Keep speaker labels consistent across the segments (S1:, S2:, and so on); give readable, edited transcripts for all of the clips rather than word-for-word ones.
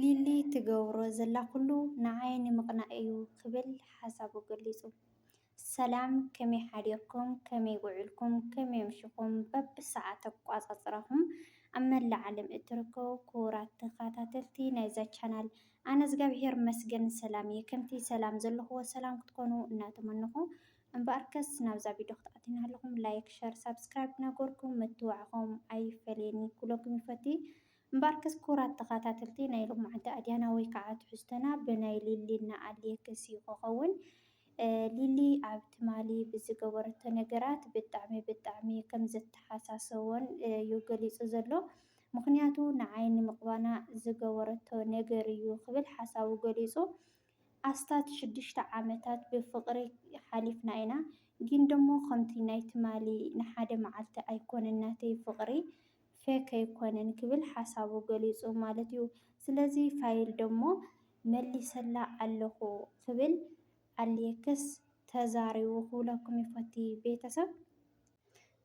S1: ሊሊ ትገብሮ ዘላ ኩሉ ንዓይኒ ምቕናእ እዩ ክብል ሓሳቡ ገሊጹ። ሰላም ከመይ ሓዲርኩም ከመይ ውዒልኩም ከመይ ኣምሽኹም በብሰዓት ኣቋፃፅራኹም ኣብ መላእ ዓለም እትርከቡ ክቡራት ተኸታተልቲ ናይዛ ቻናል ኣነ እግዚኣብሔር መስገን ሰላም እየ። ከምቲ ሰላም ዘለኽዎ ሰላም ክትኮኑ እናተመንኹ እምበኣርከስ ናብዛ ቪድዮ ክትኣትዩና ኣለኹም ላይክ ሸር ሳብስክራይብ ናገርኩም ምትዋዕኹም ኣይፈለየኒ ኩለኩም ይፈቲ እምበኣርከስ ክቡራት ተኸታተልቲ ናይ ሎማዓንቲ ኣድያና ወይ ከዓ ትሕዝቶና ብናይ ሊሊና ኣድየክስ እዩ ክኸውን ሊሊ ኣብ ትማሊ ብዝገበረቶ ነገራት ብጣዕሚ ከም ዘተሓሳሰቦን እዩ ገሊፁ ዘሎ። ምክንያቱ ንዓይኒ ምቕባና ዝገበረቶ ነገር እዩ ክብል ሓሳቡ ገሊፁ። ኣስታት 6 ዓመታት ብፍቅሪ ሓሊፍና ኢና ግን ደሞ ከምቲ ናይ ትማሊ ንሓደ መዓልቲ ኣይኮነን ናተይ ፍቅሪ ፌክ ኣይኮነን ክብል ሓሳቡ ገሊፁ ማለት እዩ። ስለዚ ፋይል ደሞ መሊሰላ ኣለኹ ክብል ኣልየክስ ተዛሪቡ ክብለኩም ይፈቲ ቤተሰብ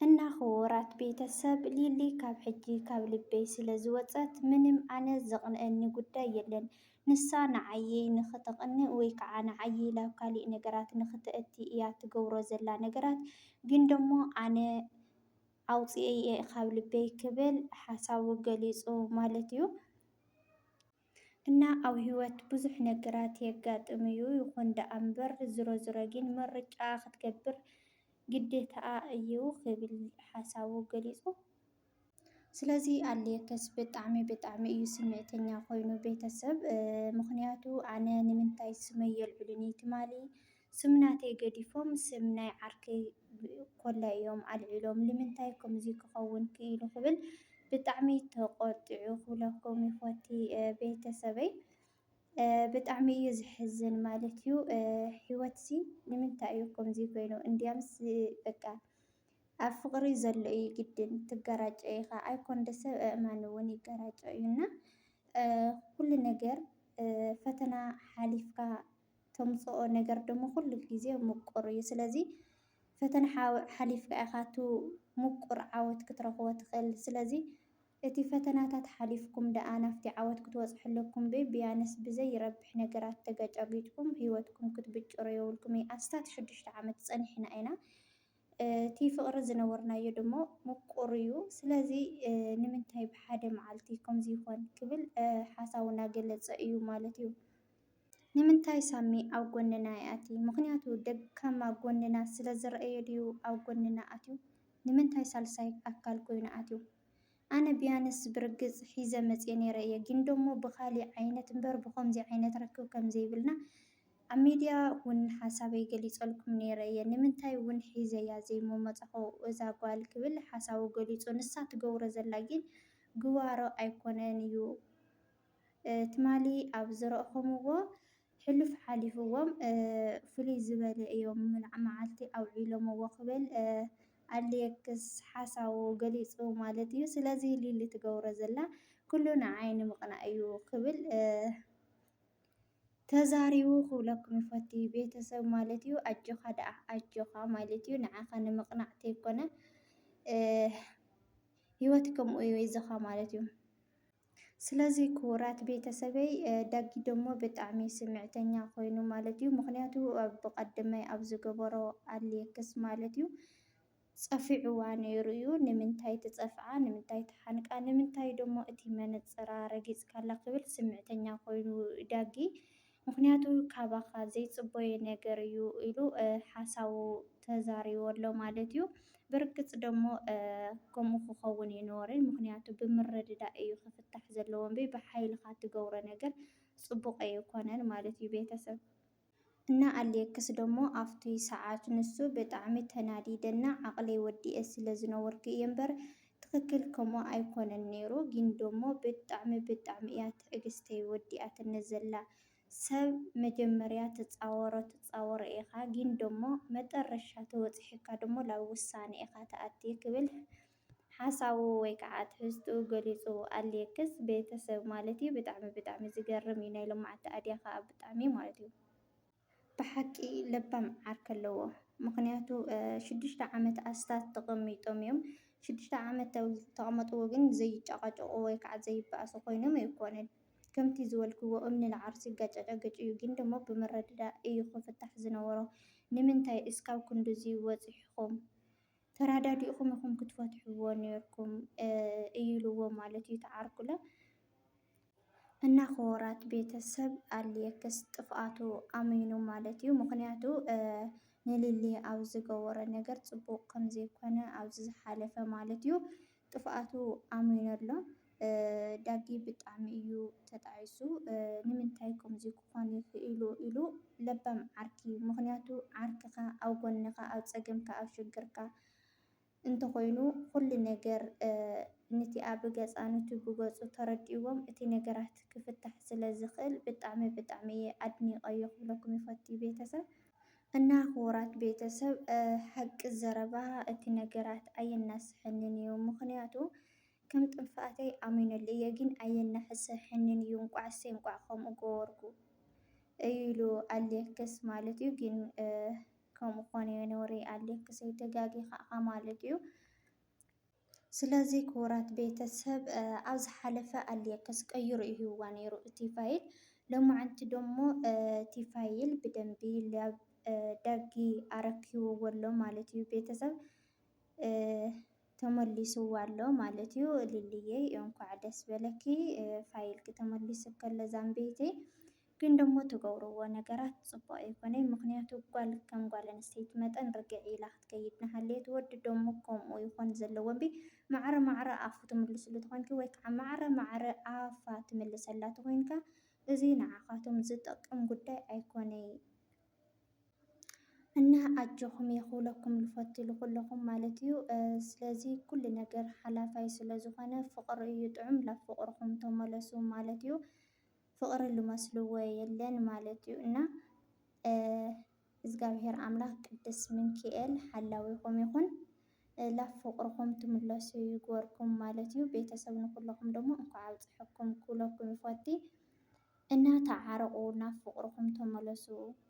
S1: እና ክቡራት ቤተሰብ ሊሊ ካብ ሕጂ ካብ ልበይ ስለ ዝወፀት ምንም ኣነ ዘቕንአኒ ጉዳይ የለን። ንሳ ንዓየይ ንኽተቕንእ ወይ ከዓ ንዓየይ ላብ ካሊእ ነገራት ንኽትእቲ እያ ትገብሮ ዘላ ነገራት ግን ደሞ ኣነ ኣውፂአ እየ ካብ ልበይ ክብል ሓሳቡ ገሊፁ ማለት እዩ። እና ኣብ ሂወት ብዙሕ ነገራት የጋጥም እዩ ይኹን ደኣ እምበር ዝሮ ግን ምርጫ ክትገብር ግዴታኣ እዩ ክብል ሓሳቡ ገሊፁ። ስለዚ ኣልየከስ ብጣዕሚ እዩ ስምዕተኛ ኮይኑ ቤተሰብ ምክንያቱ ኣነ ንምንታይ ስመይ የልዕሉኒ ትማሊ ስም ናተይ ገዲፎም ስም ናይ ዓርከይ ኮለ እዮም ኣልዒሎም ንምንታይ ከምዚ ክኸውን ክኢሉ ክብል ብጣዕሚ ተቆጢዑ ክብለኩም ይፈቲ ቤተሰበይ ብጣዕሚ እዩ ዝሕዝን ማለት እዩ። ሂወትሲ ንምንታይ እዩ ከምዚ ኮይኑ እንድያምስ በቃ ኣብ ፍቅሪ ዘሎ እዩ ግድን ትጋራጨ ኢኻ ኣይኮን ደሰብ ኣእማን እውን ይጋራጨ እዩና ኩሉ ነገር ፈተና ሓሊፍካ ተምፅኦ ነገር ደሞ ኩሉ ግዜ ምቁር እዩ። ስለዚ ፈተና ሓሊፍካ ኢኻ እቲ ምቁር ዓወት ክትረክቦ ትኽእል። ስለዚ እቲ ፈተናታት ሓሊፍኩም ደኣ ናብቲ ዓወት ክትበፅሑ ኣለኩም ቢያንስ ብዘይረብሕ ነገራት ተገጫጊጭኩም ሂወትኩም ክትብጭሩ የብልኩም እዩ። ኣስታት 6 ዓመት ፀኒሕና ኢና እቲ ፍቅሪ ዝነበርናዮ ደሞ ምቁር እዩ። ስለዚ ንምንታይ ብሓደ መዓልቲ ከምዚ ይኾን ክብል ሓሳቡ እናገለፀ እዩ ማለት እዩ። ንምንታይ ሳሚ ኣብ ጎንና ይኣትዩ? ምክንያቱ ደካማ ጎንና ስለ ዝረአየ ድዩ ኣብ ጎንና ኣትዩ? ንምንታይ ሳልሳይ ኣካል ኮይኑ ኣትዩ? ኣነ ቢያንስ ብርግፅ ሒዘ መፅየ ነይረ እየ ግን ደሞ ብካሊእ ዓይነት እምበር ብከምዚ ዓይነት ርክብ ከምዘይብልና ኣብ ሚድያ እውን ሓሳበይ ገሊፀልኩም ነይረ እየ። ንምንታይ እውን ሒዘያ ዘይመመፀኹ እዛ ጓል ክብል ሓሳቡ ገሊፁ። ንሳ ትገብሮ ዘላ ግን ግባሮ ኣይኮነን እዩ ትማሊ ኣብ ዝረእኹምዎ ሕሉፍ ሓሊፍዎም ፍልይ ዝበለ እዮም መዓልቲ ኣውዒሎምዎ ክብል ኣልየክስ ሓሳቡ ገሊፁ ማለት እዩ። ስለዚ ሊሊ ትገብሮ ዘላ ኩሉ ንዓይኒ ምቕናእ እዩ ክብል ተዛሪቡ ክብለኩም ይፈቲ ቤተሰብ ማለት እዩ። ኣጆኻ ደኣ ኣጆኻ ማለት እዩ ንዓኻ ንምቕናዕ ተይኮነ ሂወት ከምኡ እዩ ይዘኻ ማለት እዩ። ስለዚ ክቡራት ቤተሰበይ ዳጊ ደሞ ብጣዕሚ ስምዕተኛ ኮይኑ ማለት እዩ። ምክንያቱ ብቀዳማይ ኣብ ዝገበሮ ኣልየክስ ማለት እዩ ፀፊዕዋ ነይሩ እዩ። ንምንታይ ትፀፍዓ ንምንታይ ትሓንቃ ንምንታይ ደሞ እቲ መነፀራ ረጊፅካላ ክብል ስምዕተኛ ኮይኑ ዳጊ ምክንያቱ ካባኻ ዘይፅበዮ ነገር እዩ ኢሉ ሓሳቡ ተዛሪቡ ኣሎ ማለት እዩ። ብርግፅ ደሞ ከምኡ ክኸውን ይነበረን ምክንያቱ ብምርድዳእ እዩ ክፍታሕ ዘለዎ እምበይ ብሓይልካ ትገብሮ ነገር ፅቡቅ ኣይኮነን ማለት እዩ ቤተሰብ እና ኣልየክስ ደሞ ኣብቲ ሰዓት ንሱ ብጣዕሚ ተናዲደና ዓቕለይ ወዲአ ስለ ዝነበርኩ እየ እምበር ትክክል ከምኡ ኣይኮነን ነይሩ። ግን ደሞ ብጣዕሚ እያ ትዕግስተይ ወዲኣትኒ ዘላ ሰብ መጀመርያ ትፃወሮ ኢኻ ግን ደሞ መጨረሻ ተበፂሕካ ደሞ ላብ ውሳነ ኢኻ ተኣቱ ክብል ሓሳቡ ወይ ከዓ ትሕዝትኡ ገሊፁ ኣልየክስ ቤተሰብ ማለት እዩ። ብጣዕሚ ዝገርም እዩ ናይ ሎማዓንቲ ኣድያ ከዓ ብጣዕሚ ማለት እዩ ብሓቂ ለባም ዓርኪ ኣለዎ። ምክንያቱ 6 ዓመት ኣስታት ተቐሚጦም እዮም 6 ዓመት ተቐመጥዎ ግን ዘይጨቃጨቁ ወይ ከዓ ዘይበኣሱ ኮይኖም ኣይኮነን ከምቲ ዝበልክዎ እምኒ ንዓርሱ ይጋጨጫገጭ እዩ። ግን ደሞ ብምርድዳእ እዩ ክፍታሕ ዝነበሮ። ንምንታይ እስካብ ክንድዚ በፂሕኩም ተረዳዲእኩም ኢኹም ክትፈትሕዎ ነይርኩም ኢልዎ ማለት እዩ ተዓርኩለ እና ክቡራት ቤተሰብ አሌክስ ጥፍኣቱ ኣሚኑ ማለት እዩ። ምክንያቱ ንሊሊ ኣብ ዝገበሮ ነገር ፅቡቅ ከም ዘይኮነ ኣብዚ ዝሓለፈ ማለት እዩ ጥፍኣቱ ኣሚኑ ኣሎ። ዳጊ ብጣዕሚ እዩ ተጣዒሱ ንምንታይ ከምዚ ክኾን ይኽእሉ ኢሉ ለባም ዓርኪ ምክንያቱ ዓርክኻ ኣብ ጎንካ ኣብ ፀገምካ ኣብ ሽግርካ እንተኮይኑ ኩሉ ነገር ነቲኣ ብገፃ ነቲ ብገፁ ተረዲእዎም እቲ ነገራት ክፍታሕ ስለ ዝኽእል ብጣዕሚ እየ ኣድኒቀዮ ክብለኩም ይፈቱ ቤተሰብ እና ክቡራት ቤተሰብ ሓቂ ዘረባ እቲ ነገራት ኣየናስሐንን እዩ። ምክንያቱ ከም ጥንፋኣተይ ኣሚነሉ እየ ግን ኣየናሕሰሐንን እዩ እንቋዕሰይ እንቋዕ ከምኡ ገበርኩ ኢሉ ኣሌክስ ማለት እዩ። ግን ከምኡ ኮነ የነብረ ኣሌክስ ኣይተጋጊኻ ማለት እዩ። ስለዚ ክቡራት ቤተሰብ ኣብ ዝሓለፈ ኣሌክስ ቀይሩ ይህብዋ ነይሩ እቲ ፋይል ሎማዓንቲ ደሞ እቲ ፋይል ብደንቢ ዳጊ ኣረኪብዎ ኣሎ ማለት እዩ። ቤተሰብ ተመሊስዋ ኣሎ ማለት እዩ። ልልየ እንኳዕ ደስ በለኪ ፋይል ክተመሊስ ከሎ ዛንቤተይ ግን ደሞ ትገብርዎ ነገራት ፅቡቅ ኣይኮነን። ምክንያቱ ጓል ከም ጓል ኣንስተይቲ መጠን ርግዕ ኢላ ክትከይድ ንሃለየት ወዲ ደሞ ከምኡ ይኾን ዘለዎ እምበር ማዕረ ማዕረ ኣፉ ትምልስሉ ተኮይንኪ ወይ ከዓ ማዕረ ማዕረ ኣፋ ትምልሰላ ተኮይንካ እዚ ንዓኻቶም ዝጠቅም ጉዳይ ኣይኮነን እና ኣጆኹም የኽብለኩም ልፈትሉ ኩለኩም ማለት እዩ። ስለዚ ኩሉ ነገር ሓላፋይ ስለ ዝኾነ ፍቅሪ እዩ ጥዑም ናብ ፍቅርኩም ተመለሱ ማለት እዩ። ፍቅሪ ልመስልዎ የለን ማለት እዩ እና እግዚአብሔር ኣምላክ ቅዱስ ሚካኤል ሓላዊኩም ይኹን ናብ ፍቅርኩም ትምለሱ ይግበርኩም ማለት እዩ። ቤተሰብ ንኩለኩም ደሞ እንኳዕ ኣብፅሐኩም ክብለኩም ይፈቲ እና ተዓረቁ ናብ ፍቅርኩም ተመለሱ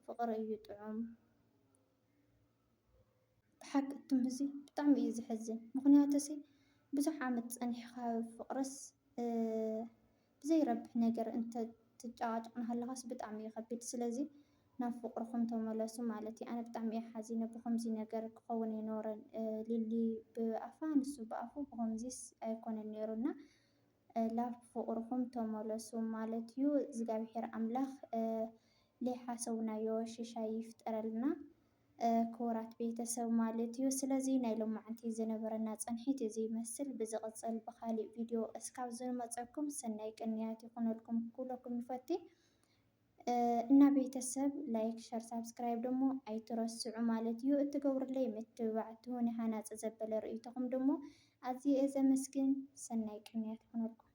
S1: ፍቅሪ እዩ ጥዑም ብሓቂ እቱም ህዚ ብጣዕሚ እዩ ዝሕዝን። ምክንያቱ ብዙሕ ዓመት ፀኒሕካ ፍቅርስ ብዘይረብሕ ነገር እንትትጨቃጨቅ ንሃለካስ ብጣዕሚ እዩ ከቢድ። ስለዚ ናብ ፍቅርኩም ተመለሱ ማለት እዩ። ኣነ ብጣዕሚ እየ ሓዚነ ብከምዚ ነገር ክኸውን ኣይነበረን። ሊሊ ብኣፋ ንሱ ብኣፉ ብከምዚስ ኣይኮነን ነይሩና ናብ ፍቅርኩም ተመለሱ ማለት እዩ። እግዚአብሔር ኣምላክ ዘይሓሰብናዮ ሽሻይ ይፍጠረልና ክቡራት ቤተሰብ ማለት እዩ። ስለዚ ናይ ሎማዓንቲ ዝነበረና ፀንሒት እዚ ይመስል። ብዝቅፅል ብካሊእ ቪድዮ እስካብ ዝመፀኩም ሰናይ ቅንያት ይኹነልኩም ክብለኩም ይፈቲ እና ቤተሰብ ላይክ ሸር ሳብስክራይብ ደሞ ኣይትረስዑ ማለት እዩ። እትገብሩለይ ምትብባዕ ትሁን ሃናፂ ዘበለ ርእይቶኩም ደሞ ኣዝየ እየ ዘመስግን። ሰናይ ቅንያት ይኹነልኩም።